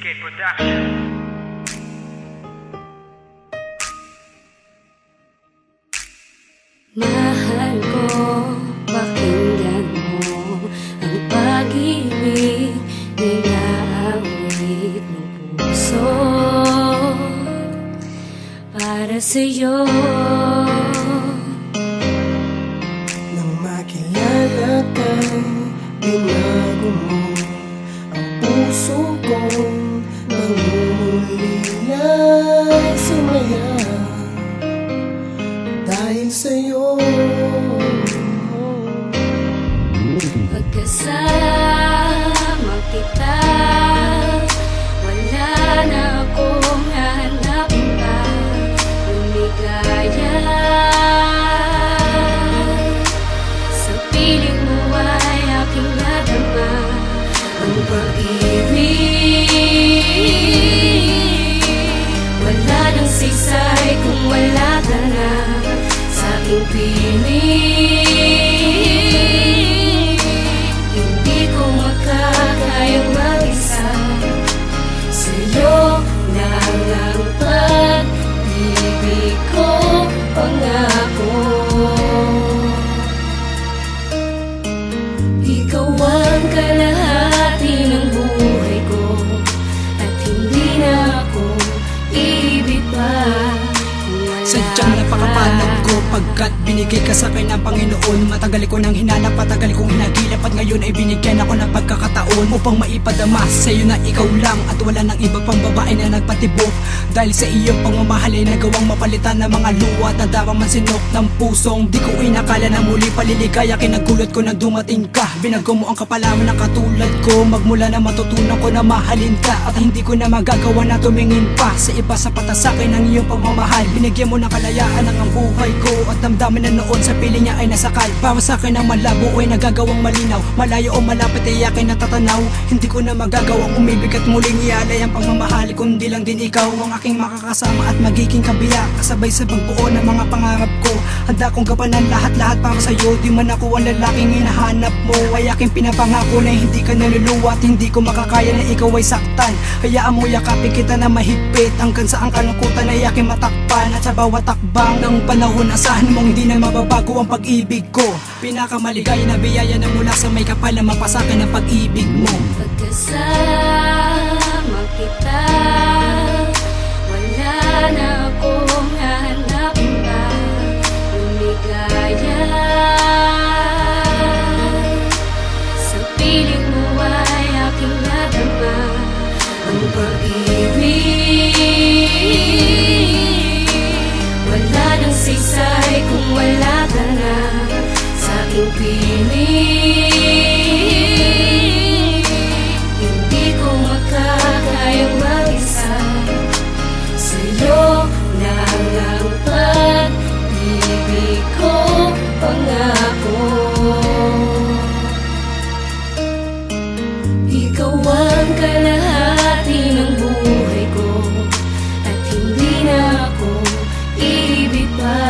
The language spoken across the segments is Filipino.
BK Production. Mahal ko, pakinggan mo ang pag-ibig nila-awit ng puso para sa'yo. Nang makilala kang binago mo ang puso kong nangungulila'y sumaya dahil sa'yo. Pagkasama kita, wala na akong hanap pa. Lumigaya sa piling mo ay aking nadama. Ang pag-ibig wala nang sisay kung wala ka na sa aking piling. Hindi ko makakayang mag-isa, sa'yo lang ang pag-ibig ko, pangako. Ikaw ang kalahati ng buhay ko, at hindi na ako iibig pa. Sadyang napakapanap ko pagkat binigay ka sa akin ng Panginoon. Matagal ko nang hinanap, matagal kong hinagilap, at ngayon ay binigyan ako ng pagkakataon upang maipadama sa'yo na ikaw lang at wala nang iba pang babae na nagpatibok. Dahil sa iyong pagmamahal ay nagawang mapalitan ng mga luwa at nadamang mansinok ng pusong di ko inakala na muli paliligaya. Kinagulat ko na dumating ka, binago mo ang kapalaman ng katulad ko. Magmula na matutunan ko na mahalin ka, at hindi ko na magagawa na tumingin pa sa iba sa patasakin ng iyong pagmamahal. Binigyan mo ng kalayaan ang buhay ko, at damdamin na noon sa piling niya ay nasakal. Para sa akin ang malabo ay nagagawang malinaw, malayo o malapit ay aking natatanaw. Hindi ko na magagawang umibig at muling ialay ang pagmamahal, kundi lang din ikaw ang aking makakasama at magiging kabiyak, kasabay sa pagbuo ng mga pangarap ko. Handa kong gapanan lahat-lahat para sa'yo. Di man ako ang lalaking hinahanap mo, ay aking pinapangako na hindi ka naluluwa at hindi ko makakaya na ikaw ay saktan. Hayaan mo yakapin kita na mahigpit hanggang sa ang kalungkutan ay aking matakpan. At sa bawat takbang ng panahon, asahan mong hindi na mababago ang pag-ibig ko. Pinakamaligaya na biyaya na mula sa may kapal na mapasakin ang pag-ibig mo. Pagkasama kita, wala na akong hanap pa. Lumigaya sa piling mo ay aking nadama. Ang pag-ibig wala nang sisay kung wala ka na sa aking piling. Hindi ko makakayang mag-isa, sa'yo lang ang pag-ibig ko, pangako. Ikaw ang kalahati ng buhay ko, at hindi na ako iibig pa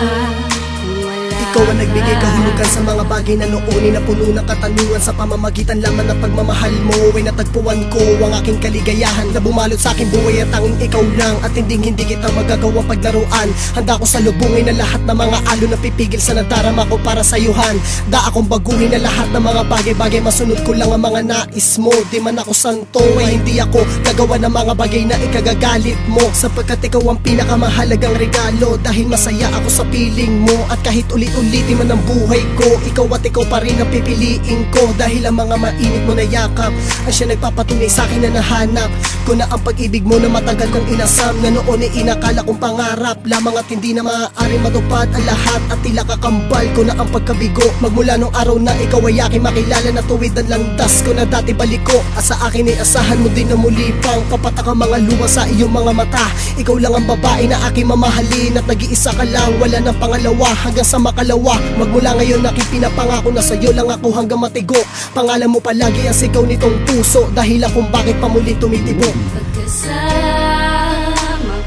kung wala Ikaw ang nagbigay ka. kahulugan sa mga bagay na noon na puno ng katanungan. Sa pamamagitan lamang ng pagmamahal mo ay natagpuan ko ang aking kaligayahan na bumalot sa aking buhay at tanging ikaw lang, at hindi kita magagawang paglaruan. Handa ko salubungin na lahat ng mga alon na pipigil sa nadarama ko para sayuhan. Da akong baguhin na lahat ng mga bagay-bagay, masunod ko lang ang mga nais mo. Di man ako santo ay hindi ako nagawa ng mga bagay na ikagagalit mo, sapagkat ikaw ang pinakamahalagang regalo. Dahil masaya ako sa piling mo, at kahit ulit-ulitin man ang buhay ko, ikaw at ikaw pa rin ang pipiliin ko. Dahil ang mga mainit mo na yakap ang siya nagpapatunay sa akin na nahanap ko na ang pag-ibig mo na matagal kong inasam, na noon ay inakala kong pangarap lamang at hindi na maaari matupad ang lahat. At tila kakambal ko na ang pagkabigo, magmula nung araw na ikaw ay aking makilala, na tuwid ang landas ko na dati balik ko. At sa akin ay asahan mo din na muli pang papatak ang mga luha sa iyong mga mata. Ikaw lang ang babae na aking mamahalin, at nag-iisa ka lang, wala ng pangalawa hanggang sa makalawa. Magmula ngayon aking pinapangako na sa'yo lang ako hanggang matigo. Pangalan mo palagi ang sigaw nitong puso, dahilan kung bakit pa muli tumitibok. Pagkasama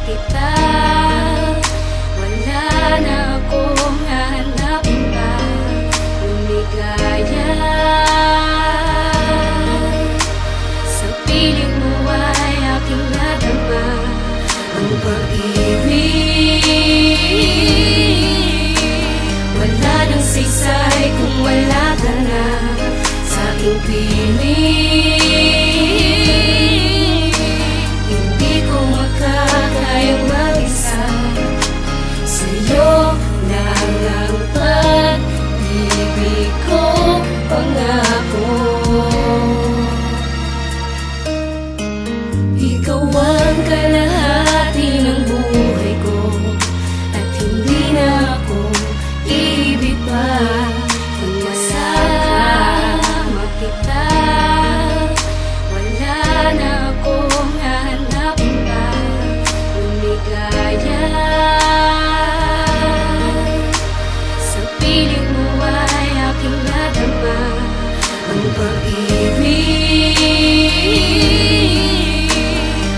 kita, wala na akong hanap pa. Lumigaya sa piling mo ay aking ang pag-ibig. Wala nang saysay kung wala ka na sa aking piling. Hindi ko makakayang mag-isa, sa'yo lang ang pag-ibig ko, pangako. Ikaw ang kalahati ng buhay ko, at hindi na ako iibig pa. Kung masama kita, wala na akong hahanapin pa. Lumigaya sa piling mo ay aking nadama. Ang pag-ibig,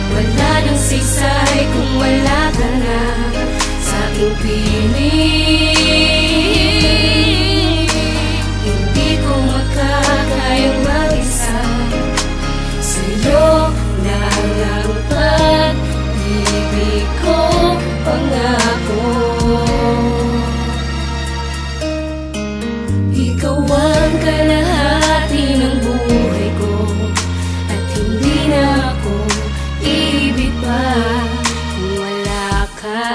wala nang saysay kung wala ka na sa aking piling. Hindi ko makakayang mag-isa, sa'yo lang ang pag-ibig ko, pangako. Ikaw ang kalahati ng buhay ko, at hindi na ako iibig pa kung wala ka.